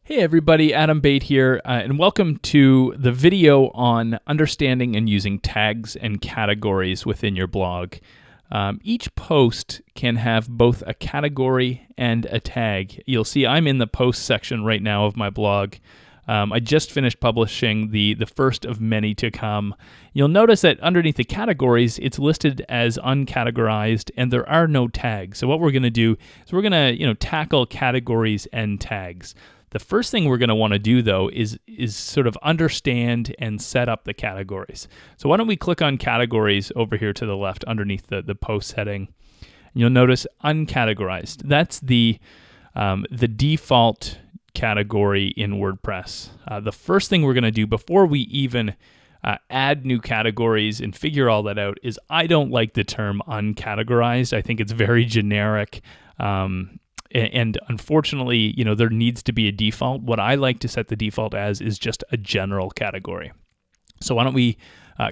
Hey everybody, Adam Bate here, and welcome to the video on understanding and using tags and categories within your blog. Each post can have both a category and a tag. You'll see I'm in the post section right now of my blog. I just finished publishing the first of many to come. You'll notice that underneath the categories, it's listed as uncategorized, and there are no tags. So what we're going to do is we're going to tackle categories and tags. The first thing we're going to want to do, though, is sort of understand and set up the categories. So why don't we click on categories over here to the left underneath the post heading. And you'll notice uncategorized. That's the default category in WordPress. The first thing we're going to do before we even add new categories and figure all that out is I don't like the term uncategorized. I think it's very generic. And unfortunately, there needs to be a default. What I like to set the default as is just a general category. So why don't we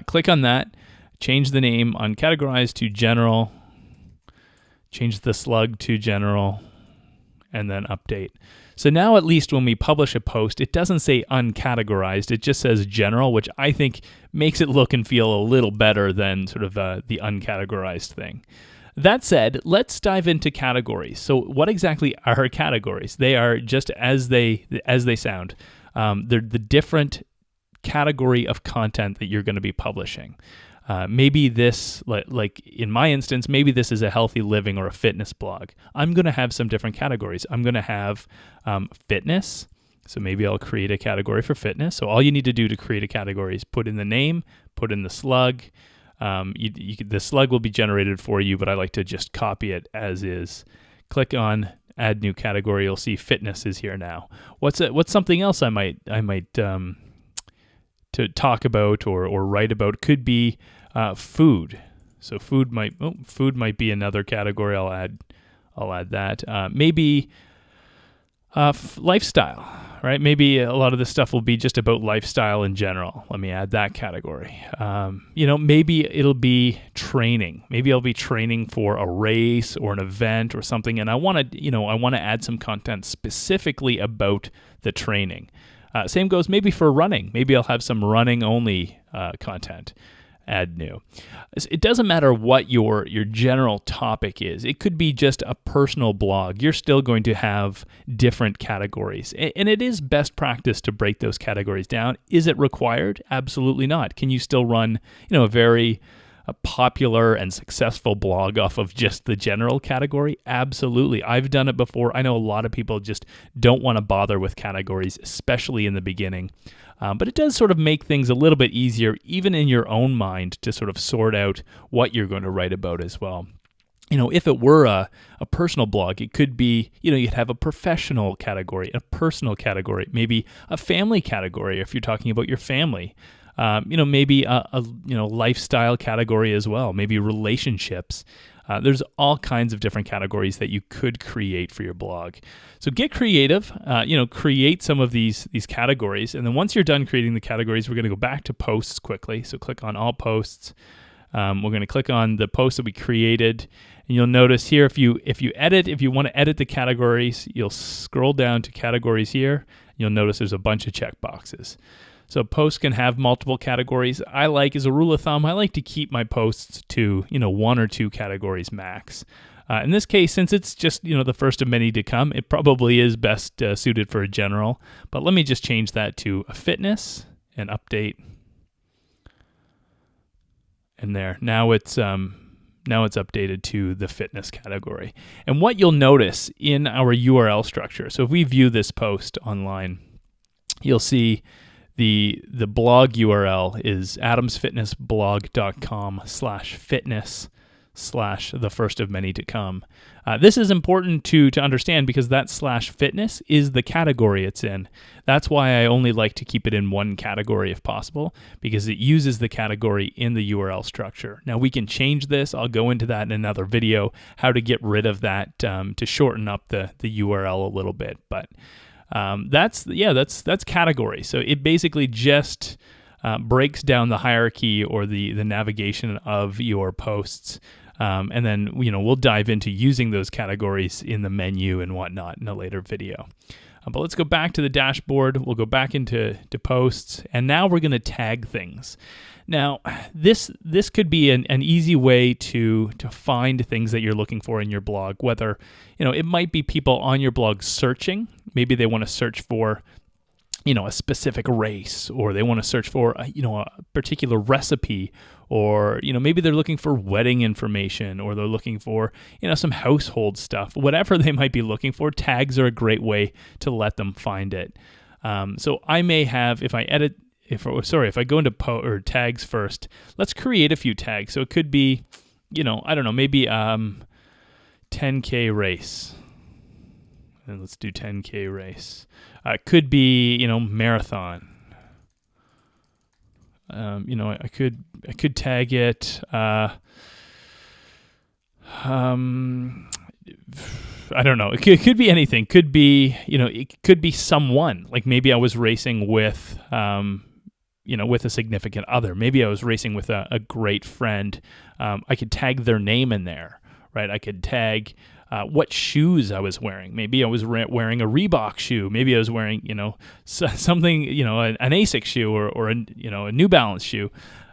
click on that, change the name uncategorized to general, change the slug to general, and then update. So now at least when we publish a post, it doesn't say uncategorized, it just says general, which I think makes it look and feel a little better than sort of the uncategorized thing. That said, let's dive into categories. So what exactly are categories? They are just as they sound. They're the different category of content that you're going to be publishing. Maybe this, like in my instance, maybe this is a healthy living or a fitness blog. I'm going to have some different categories. I'm going to have fitness. So maybe I'll create a category for fitness. So all you need to do to create a category is put in the name, put in the slug. The slug will be generated for you, but I like to just copy it as is. Click on add new category. You'll see fitness is here now. What's something else I might to talk about or write about? Could be food. So food might be another category. I'll add that. Maybe lifestyle, right? Maybe a lot of this stuff will be just about lifestyle in general. Let me add that category. Maybe it'll be training. Maybe I'll be training for a race or an event or something, and I want to add some content specifically about the training. Same goes maybe for running. Maybe I'll have some running only content. Add new. It doesn't matter what your general topic is. It could be just a personal blog. You're still going to have different categories. And it is best practice to break those categories down. Is it required? Absolutely not. Can you still run, a very popular and successful blog off of just the general category? Absolutely. I've done it before. I know a lot of people just don't want to bother with categories, especially in the beginning. But it does sort of make things a little bit easier, even in your own mind, to sort of sort out what you're going to write about as well. If it were a personal blog, it could be, you'd have a professional category, a personal category, maybe a family category if you're talking about your family. Maybe a lifestyle category as well, maybe relationships. There's all kinds of different categories that you could create for your blog. So get creative, create some of these categories. And then once you're done creating the categories, we're going to go back to posts quickly. So click on all posts. We're going to click on the post that we created. And you'll notice here, if you want to edit the categories, you'll scroll down to categories here. You'll notice there's a bunch of checkboxes. So posts can have multiple categories. As a rule of thumb, I like to keep my posts to, one or two categories max. In this case, since it's just, the first of many to come, it probably is best suited for a general. But let me just change that to a fitness and update. And there, now it's updated to the fitness category. And what you'll notice in our URL structure, so if we view this post online, you'll see the blog URL is adamsfitnessblog.com/fitness/the first of many to come. This is important to understand because that /fitness is the category it's in. That's why I only like to keep it in one category if possible, because it uses the category in the URL structure. Now we can change this. I'll go into that in another video, how to get rid of that to shorten up the URL a little bit. But that's category. So it basically just breaks down the hierarchy or the navigation of your posts. And then, we'll dive into using those categories in the menu and whatnot in a later video. But let's go back to the dashboard. We'll go back into posts, and now we're going to tag things. Now, this could be an easy way to find things that you're looking for in your blog, whether, it might be people on your blog searching. Maybe they want to search for, a specific race, or they want to search for, a particular recipe, or, maybe they're looking for wedding information, or they're looking for, some household stuff. Whatever they might be looking for, tags are a great way to let them find it. So I may have, if I go into tags first, let's create a few tags. So it could be, I don't know, maybe 10K race. And let's do 10K race. It could be, marathon. I could tag it. I don't know. It could be anything. Could be, it could be someone. Like maybe I was racing with, with a significant other. Maybe I was racing with a great friend. I could tag their name in there, right? I could tag what shoes I was wearing. Maybe I was wearing a Reebok shoe. Maybe I was wearing, something, an ASICS shoe or a New Balance shoe.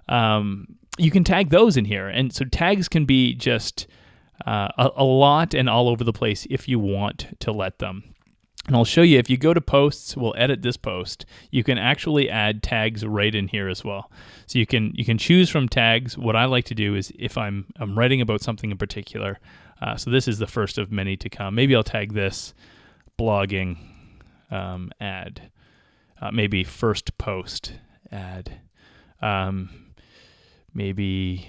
You can tag those in here. And so tags can be just a lot and all over the place if you want to let them. And I'll show you, if you go to posts, we'll edit this post, you can actually add tags right in here as well. So you can choose from tags. What I like to do is, if I'm writing about something in particular, so this is the first of many to come. Maybe I'll tag this blogging ad, maybe first post ad, maybe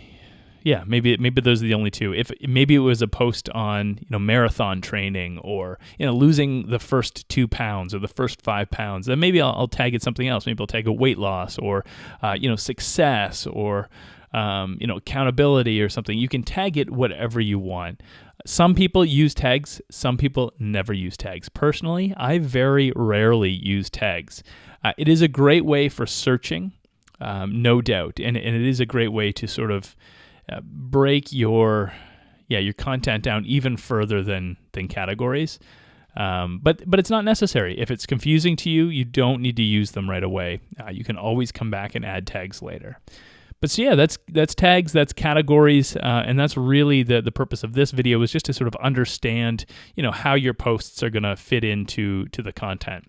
those are the only two. If maybe it was a post on marathon training, or losing the first 2 pounds or the first 5 pounds, then maybe I'll tag it something else. Maybe I'll tag a weight loss, or success, or accountability or something. You can tag it whatever you want. Some people use tags, some people never use tags. Personally, I very rarely use tags. It is a great way for searching, no doubt, and it is a great way to sort of break your content down even further than categories. But it's not necessary. If it's confusing to you, you don't need to use them right away. You can always come back and add tags later. But so that's tags, that's categories, and that's really the purpose of this video, is just to sort of understand, how your posts are going to fit into the content.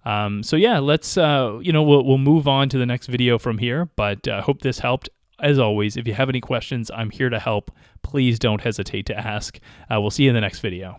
Let's we'll move on to the next video from here. But hope this helped. As always, if you have any questions, I'm here to help. Please don't hesitate to ask. We'll see you in the next video.